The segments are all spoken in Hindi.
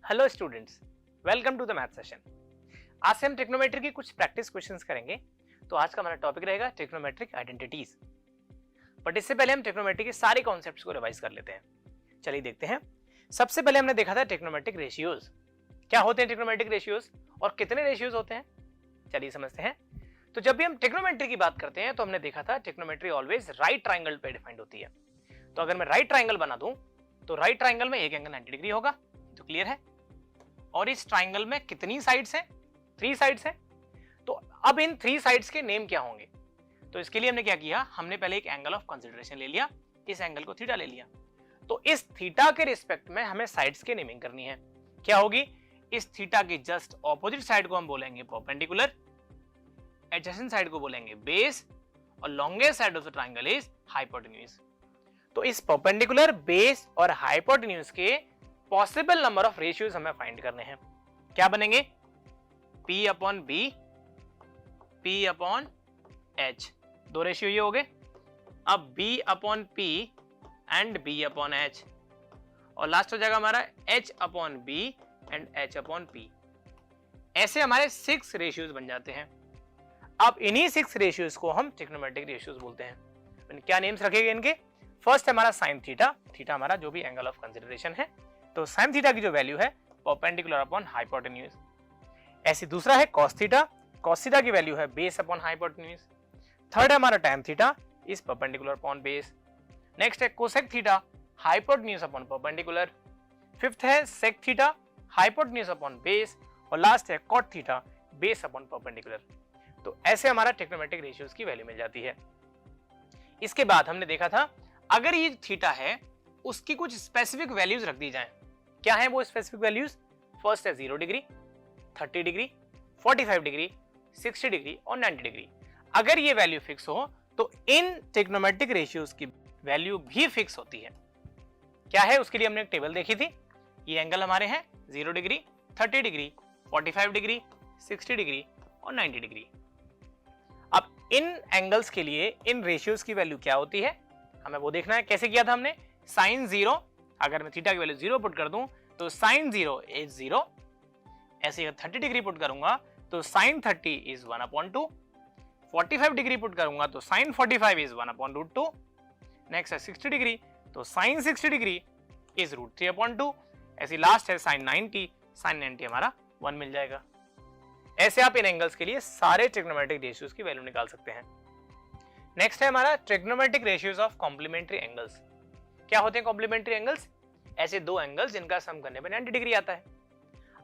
Hello students, welcome to the math session. आज से हम ट्रिग्नोमेट्री की कुछ प्रैक्टिस क्वेश्चंस करेंगे। तो आज का हमारा टॉपिक रहेगा ट्रिग्नोमेट्रिक आइडेंटिटीज। बट इससे पहले हम ट्रिग्नोमेट्री के सारे कॉन्सेप्ट्स को रिवाइज कर लेते हैं। चलिए देखते हैं। सबसे पहले हमने देखा था ट्रिग्नोमेट्रिक रेशियोज। क्या होते हैं ट्रिग्नोमेट्रिक रेशियोज और कितने रेशियोज होते हैं, चलिए समझते हैं। तो जब भी हम ट्रिग्नोमेट्री की बात करते हैं तो हमने देखा था ट्रिग्नोमेट्री ऑलवेज राइट ट्राइंगल पे डिफाइंड होती है। तो अगर मैं राइट ट्राइंगल बना दूं तो राइट ट्राइंगल में एक एंगल 90 डिग्री होगा, तो क्लियर है। और इस ट्राइंगल में कितनी साइड्स हैं? 3 साइड्स हैं। तो अब इन 3 साइड्स के नेम क्या होंगे? तो इसके लिए हमने क्या किया, हमने पहले एक एंगल ऑफ कंसीडरेशन ले लिया, इस एंगल को थीटा ले लिया। तो इस थीटा के रिस्पेक्ट में हमें साइड्स की नेमिंग करनी है। क्या होगी? इस थीटा की जस्ट ऑपोजिट साइड को हम बोलेंगे परपेंडिकुलर, एडजेसेंट साइड को बोलेंगे बेस, और longest side of the triangle is hypotenuse. तो इस परपेंडिकुलर, बेस और हाइपोटेन्यूज के पॉसिबल नंबर ऑफ रेशियोज हमें फाइंड करने हैं। क्या बनेंगे? P upon B, P upon H, 2 ratio ये हो गए। अब B upon P and B upon H, और लास्ट हो जाएगा हमारा H upon B and H upon P। ऐसे हमारे 6 रेशियोज बन जाते हैं। अब इन्हीं 6 रेशियोज को हम ट्रिग्नोमेट्रिक रेशियोज बोलते हैं। क्या नेम्स रखेंगे इनके? फर्स्ट है हमारा साइन थीटा, थीटा हमारा जो भी एंगल ऑफ कंसीडरेशन है, तो साइन थीटा की जो वैल्यू है परपेंडिकुलर अपॉन हाइपोटेन्यूज। ऐसे दूसरा है कॉस थीटा, कॉस थीटा की वैल्यू है बेस अपॉन हाइपोटेन्यूज। थर्ड है हमारा tan theta is perpendicular upon base. Next है cosec theta, hypotenuse upon perpendicular. Fifth है sec theta, hypotenuse upon base, और लास्ट है cot theta, base upon perpendicular. तो ऐसे हमारा ट्रिग्नोमेट्रिक रेशियोज की वैल्यू मिल जाती है। इसके बाद हमने देखा था अगर ये थीटा है उसकी कुछ स्पेसिफिक वैल्यूज रख दी जाएं। क्या है वो स्पेसिफिक वैल्यूज? फर्स्ट है 0 डिग्री, 30 डिग्री, 45 डिग्री, 60 डिग्री और 90 डिग्री। अगर ये वैल्यू फिक्स हो तो इन ट्रिग्नोमेट्रिक रेशियोज की वैल्यू भी फिक्स होती है। क्या है? उसके लिए हमने एक टेबल देखी थी। ये एंगल हमारे हैं 0 डिग्री, 30 डिग्री, 45 डिग्री, 60 डिग्री और 90 डिग्री। अब इन एंगल्स के लिए इन रेशियोज की वैल्यू क्या होती है हमें वो देखना है। कैसे किया था हमने? साइन 0, अगर मैं थीटा की वैल्यू 0 पुट कर दूं तो साइन 0 इज 0। ऐसे अगर 30 डिग्री पुट करूंगा तो साइन 30 इज 1/2। 45 डिग्री पुट करूंगा तो साइन 45 इज 1/√2। नेक्स्ट है 60 डिग्री, तो साइन 60 डिग्री इज √3/2। ऐसे लास्ट है साइन 90, साइन 90 हमारा 1 मिल जाएगा। ऐसे आप इन एंगल्स के लिए सारे ट्रिग्नोमेट्रिक रेशियोज की वैल्यू निकाल सकते हैं। नेक्स्ट है हमारा trigonometric ratios of complementary angles. क्या होते हैं कॉम्प्लीमेंट्री एंगल्स? ऐसे 2 एंगल्स जिनका सम करने पर 90 डिग्री आता है।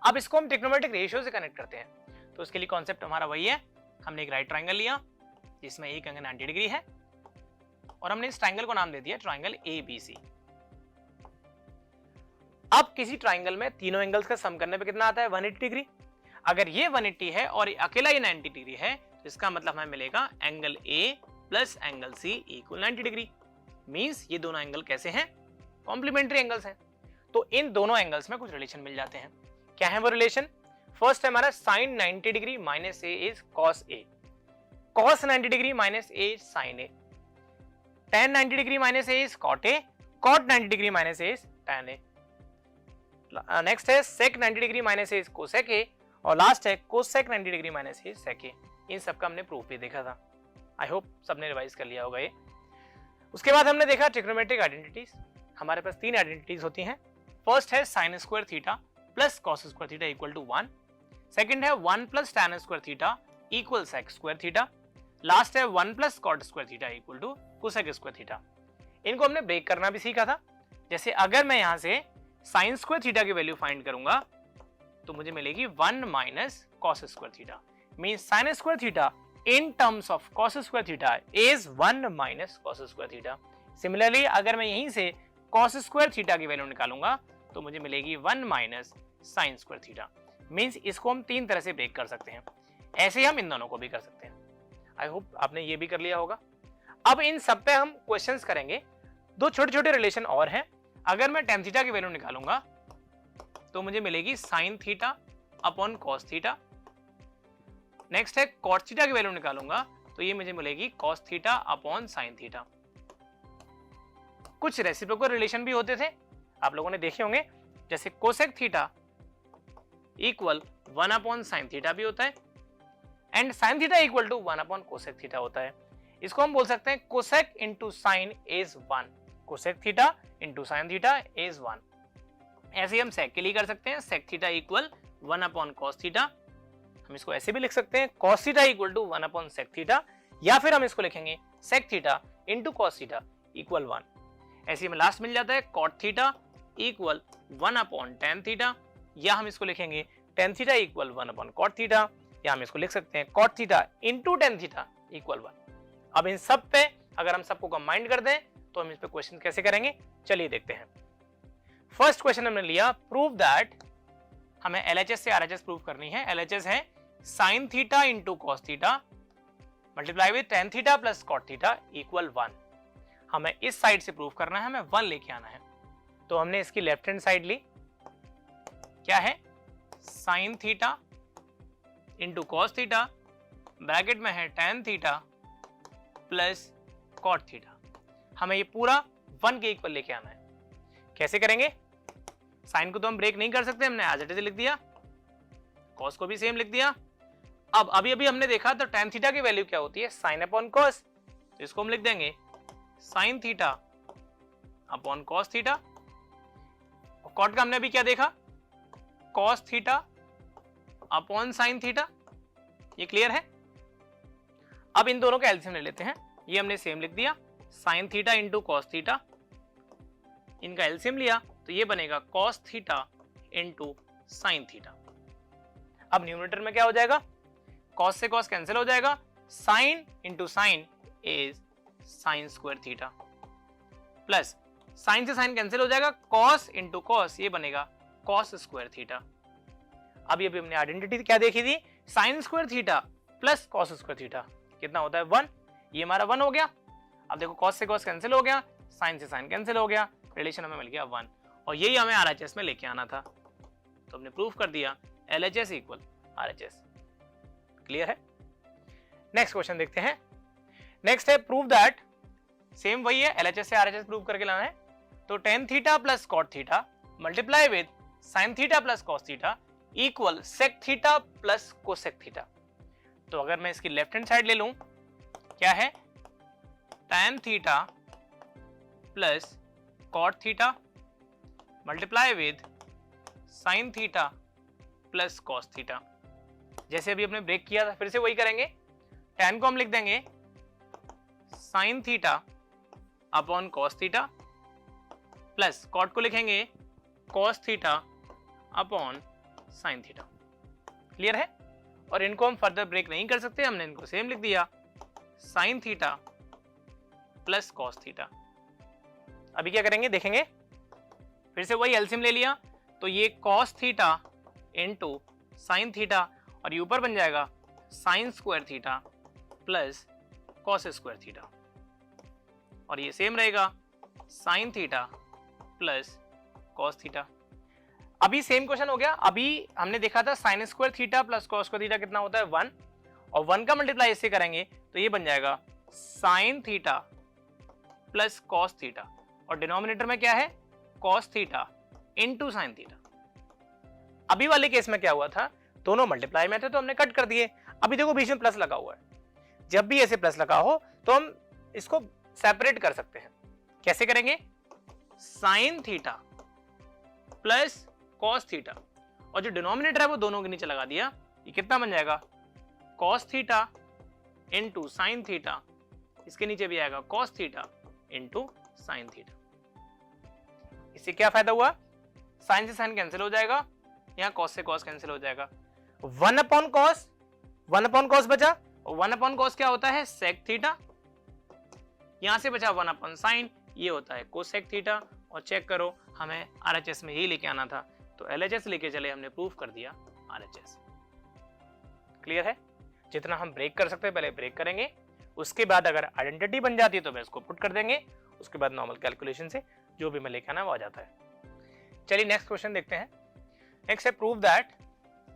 अब इसको हम ट्रिग्नोमेट्रिक रेशियो से कनेक्ट करते हैं। तो उसके लिए कॉन्सेप्ट हमारा वही है, हमने एक राइट ट्राइंगल लिया जिसमें एक एंगल 90 डिग्री है, और हमने इस ट्राइंगल को नाम दे दिया ट्राइंगल ABC। अब किसी ट्राइंगल में तीनों एंगल्स का सम करने पे कितना आता है? 180 डिग्री। अगर ये 180 है और अकेला ये 90 डिग्री है तो इसका मतलब हमें मिलेगा angle A plus angle C equal 90 degree. Means ये दोनों एंगल कैसे हैं? कॉम्प्लीमेंट्री एंगल्स हैं। तो इन दोनों एंगल्स में कुछ रिलेशन मिल जाते हैं। क्या है वो रिलेशन? फर्स्ट है हमारा sine 90 degree minus A is cos A, cos 90 degree minus A is sine A, tan 90 degree minus A is cot A, cot 90 degree minus A is tan A. Next है sec 90 degree minus A is cosec A, और लास्ट है cosec 90 degree minus A is sec A. इन सबका हमने प्रूफ भी देखा था। आई होप सबने रिवाइज कर लिया होगा ये। उसके बाद हमने देखा ट्रिग्नोमेट्रिक आइडेंटिटीज। हमारे पास 3 आइडेंटिटीज होती हैं। फर्स्ट है sine square theta plus cos square theta equal to 1। Second है 1 plus tan square theta equal sec square theta. Last है 1 plus cot square theta equal to cosec square theta. इनको हमने ब्रेक करना भी सीखा था। जैसे अगर मैं यहां से साइन स्क्वायर थीटा की वैल्यू फाइंड करूंगा तो मुझे मिलेगी 1 minus cos square theta. Means sign square theta in terms of cos square theta is 1 minus cos square theta. Similarly अगर मैं यहीं से cos square theta की वैल्यू निकालूंगा तो मुझे मिलेगी 1 minus sin square theta. Means इसको हम 3 तरह से ब्रेक कर सकते हैं। ऐसे ही हम इन दोनों को भी कर सकते हैं। आई होप आपने ये भी कर लिया होगा। अब इन सब पे हम क्वेश्चंस करेंगे। 2 छोटे छोटे रिलेशन और हैं। अगर मैं tan थीटा की वैल्यू निकालूंगा तो मुझे मिलेगी sin theta upon cos theta. Next है cot थीटा की वैल्यू निकालूंगा तो ये मुझे मिलेगी cos theta upon sin theta. कुछ रेसिप्रोकल रिलेशन भी होते थे, आप लोगों ने देखे होंगे, जैसे cosec theta equal 1 upon sine theta भी होता है and sine theta equal to 1 upon cosec theta होता है। इसको हम बोल सकते हैं cosec into sine is 1, cosec theta into sine theta is 1। ऐसे ही हम सेक के लिए कर सकते हैं, sec theta equal 1 upon cos theta. हम इसको ऐसे भी लिख सकते हैं cos theta equal to 1 upon sec theta, या फिर हम इसको लिखेंगे sec theta into cos theta equal 1। ऐसे में लास्ट मिल जाता है cot theta equal 1 upon tan theta, या हम इसको लिखेंगे tan theta equal 1 upon cot theta, या हम इसको लिख सकते हैं cot theta into ten theta equal 1। अब इन सब पे अगर हम सबको कंबाइन कर दें तो हम इस पे क्वेश्चन कैसे करेंगे, चलिए देखते हैं। फर्स्ट क्वेश्चन हमने लिया, प्रूव दैट, हमें LHS से RHS प्रूव करनी है। LHS है sine theta into cos theta multiply with tan theta plus cot theta equal 1। हमें इस साइड से प्रूव करना है, हमें 1 लेके आना है। तो हमने इसकी लेफ्ट हैंड साइड ली, क्या है sine theta into cos theta, bracket में है tan theta plus cot theta. हमें ये पूरा 1 के इक्वल लेके आना है। कैसे करेंगे, साइन को तो हम ब्रेक नहीं कर सकते, हमने एज इट इज लिख दिया, कॉस को भी सेम लिख दिया। अब अभी हमने देखा तो टेन थीटा की वैल्यू क्या होती है, साइन अपॉन कॉस, तो इसको हम लिख देंगे sine theta upon cos theta. Cot का हमने अभी क्या देखा, cos theta upon sine theta. ये क्लियर है। अब इन दोनों का एलसीएम ले लेते हैं, ये हमने सेम लिख दिया, sign theta into cos theta, इनका एलसीएम लिया तो ये बनेगा cos theta into sine theta. अब न्यूमरेटर में क्या हो जाएगा, कॉस से कॉस कैंसिल हो जाएगा, sine into sine is sine square theta, plus sign से साइन कैंसिल हो जाएगा, कॉस इंटू कॉस ये बनेगा कॉस स्क्वायर थीटा। अभी हमने आइडेंटिटी क्या देखी थी, sign square theta plus cos square theta कितना होता है 1, ये हमारा 1 हो गया। अब देखो कॉस से कॉस कैंसिल हो गया, साइन से साइन कैंसिल हो गया, रिलेशन हमें मिल गया 1, और यही हमें RHS में लेके आना था। तो हमने प्रूव कर दिया LHS इक्वल RHS। क्लियर है। नेक्स्ट क्वेश्चन देखते हैं। नेक्स्ट है प्रूव दैट, सेम वही है, LHS से RHS प्रूव करके लाना है। तो tan theta plus cot theta multiply with sine theta plus cos theta equal sec theta plus cosec theta. तो अगर मैं इसकी लेफ्ट हैंड साइड ले लूं, क्या है tan theta plus cot theta multiply with sine theta plus cos theta. जैसे अभी हमने ब्रेक किया था, फिर से वही करेंगे। tan को हम लिख देंगे sine theta upon cos theta, plus cot को लिखेंगे cos theta upon sine theta. Clear है। और इनको हम फर्दर ब्रेक नहीं कर सकते, हमने इनको सेम लिख दिया, sign theta plus cos theta. अभी क्या करेंगे देखेंगे, फिर से वही एलसीएम ले लिया, तो ये cos theta into sine theta, और ये ऊपर बन जाएगा sign square theta plus cos square theta, और ये सेम रहेगा sign theta plus cos theta. अभी सेम क्वेश्चन हो गया। अभी हमने देखा था sign square theta plus cos square theta कितना होता है 1, और 1 का मल्टीप्लाई इससे करेंगे तो ये बन जाएगा sign theta plus cos theta, और डिनोमिनेटर में क्या है cos theta into sine theta. अभी वाले केस में क्या हुआ था, दोनों मल्टीप्लाई में थे तो हमने कट कर दिए। अभी देखो बीच में प्लस लगा हुआ है, जब भी ऐसे प्लस लगा हो तो हम इसको सेपरेट कर सकते हैं। कैसे करेंगे, sign theta plus cos theta, और जो डिनोमिनेटर है वो दोनों के नीचे लगा दिया, ये कितना बन जाएगा cos theta into sine theta, इसके नीचे भी आएगा cos theta into sine theta. इससे क्या फायदा हुआ, साइन से साइन कैंसिल हो जाएगा, यहाँ कॉस से कॉस कैंसिल हो जाएगा, 1 अपॉन कॉस बचा, और 1 अपॉन कॉस क्या होता है सेक थीटा, यहां से बचा 1 अपॉन साइन, ये होता है कोसेक थीटा। और चेक करो हमें RHS में यही लेके आना था, तो LHS लेके चले, हमने प्रूफ कर दिया RHS। क्लियर है। जितना हम ब्रेक कर सकते हैं पहले ब्रेक करेंगे, उसके बाद अगर आइडेंटिटी बन जाती है तो मैं इसको पुट कर देंगे, उसके बाद नॉर्मल कैलकुलेशन से जो भी मैं लेके आना वो आ जाता है। चलिए नेक्स्ट क्वेश्चन देखते हैं। नेक्स्ट है प्रूव दैट,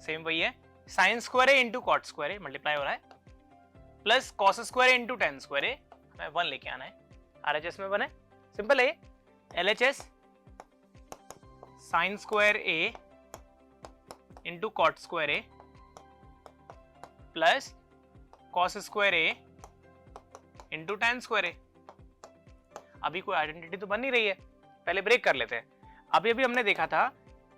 सेम वही है, sine square A into cot square A multiply हो रहा है, प्लस कॉस स्क्वायर ए इंटू टेन स्क्वायर ए, हमें 1 लेके आना है, RHS में 1 है, सिंपल है, LHS साइन स्क्वायर ए इंटू कॉट स्क्वायर ए प्लस कॉस स्क्वायर ए इंटू टेन स्क्वायर ए। अभी कोई आइडेंटिटी तो बन नहीं रही है, पहले ब्रेक कर लेते हैं। अभी अभी हमने देखा था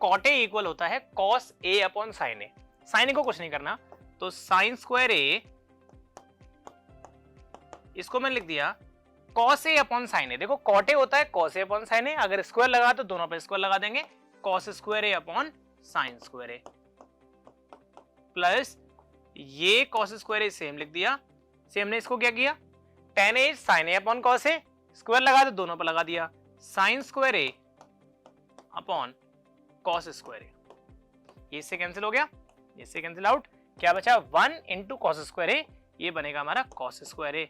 कॉट ए इक्वल होता है cos A upon sine A, sign ए को कुछ नहीं करना, तो साइन स्क्वायर ए, इसको मैंने लिख दिया कॉस ए अपॉन साइन ए। देखो कॉट ए होता है कॉस ए अपॉन साइन ए, अगर स्क्वायर लगा तो दोनों पे स्क्वायर लगा देंगे, कॉस स्क्वायर ए अपॉन साइन स्क्वायर ए, प्लस ये कॉस स्क्वायर ए सेम लिख दिया, सेम ने इसको क्या किया, ten A sign A upon cos A, square लगा तो दोनों पे लगा दिया, साइन स्क्वायर ए अपॉन कॉस स्क्वायर ए, ये इससे कैंसिल हो गया, इससे कैंसिल आउट, क्या बचा 1 इंटू कॉस स्क्वायर ए, ये बनेगा हमारा कॉस स्क्वायर ए,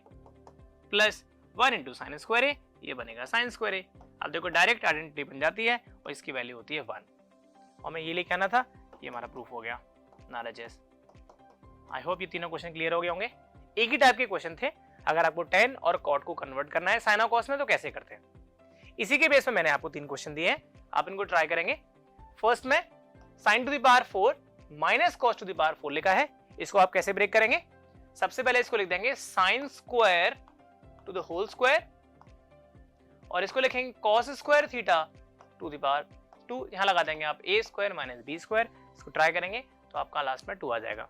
प्लस 1 इंटू साइन स्क्वायर ए, ये बनेगा साइन स्क्वायर ए। अब देखो डायरेक्ट आइडेंटिटी बन जाती है और इसकी वैल्यू होती है 1, और मैं ये लेके आना था, ये हमारा प्रूफ हो गया नाराजेस। आई होप ये तीनों क्वेश्चन क्लियर हो गए होंगे। एक ही टाइप के क्वेश्चन थे, अगर आपको टेन और कॉट को कन्वर्ट करना है साइन और कॉस में तो कैसे करते हैं, इसी के बेस पे मैंने आपको 3 क्वेश्चन दिए हैं, आप इनको ट्राई करेंगे। फर्स्ट में sign to the power 4 minus cos two the power 4 लिखा है, इसको आप कैसे ब्रेक करेंगे, सबसे पहले इसको लिख देंगे sine square to the whole square, और इसको लिखेंगे cos square theta to the power 2, यहां लगा देंगे आप a square minus b square, इसको ट्राई करेंगे तो आपका लास्ट में 2 आ जाएगा।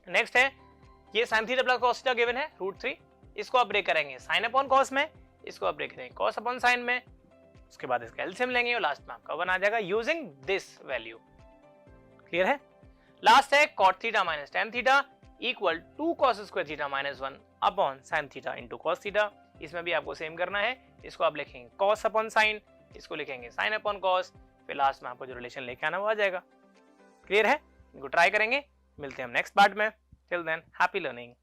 नेक्स्ट है ये sign theta plus cos theta given है √3, इसको आप ब्रेक करेंगे साइन अपॉन कॉस में, इसको आप ब्रेक करेंगे कॉस अपॉन साइन में, उसके बाद इसका एलसीएम लेंगे और लास्ट में आपका 1 आ जाएगा यूजिंग दिस वैल्यू। क्लियर है। लास्ट है cot theta minus tan theta equal to cos square theta minus 1 upon sine theta into cos theta, इसमें भी आपको सेम करना है, इसको आप लिखेंगे कॉस अपॉन साइन, इसको लिखेंगे साइन अपॉन कॉस, फिर लास्ट में आपको जो रिलेशन लेके आना वो आ जाएगा। क्लियर है, इनको ट्राई करेंगे, मिलते हैं हम नेक्स्ट पार्ट में, टिल देन हैप्पी लर्निंग।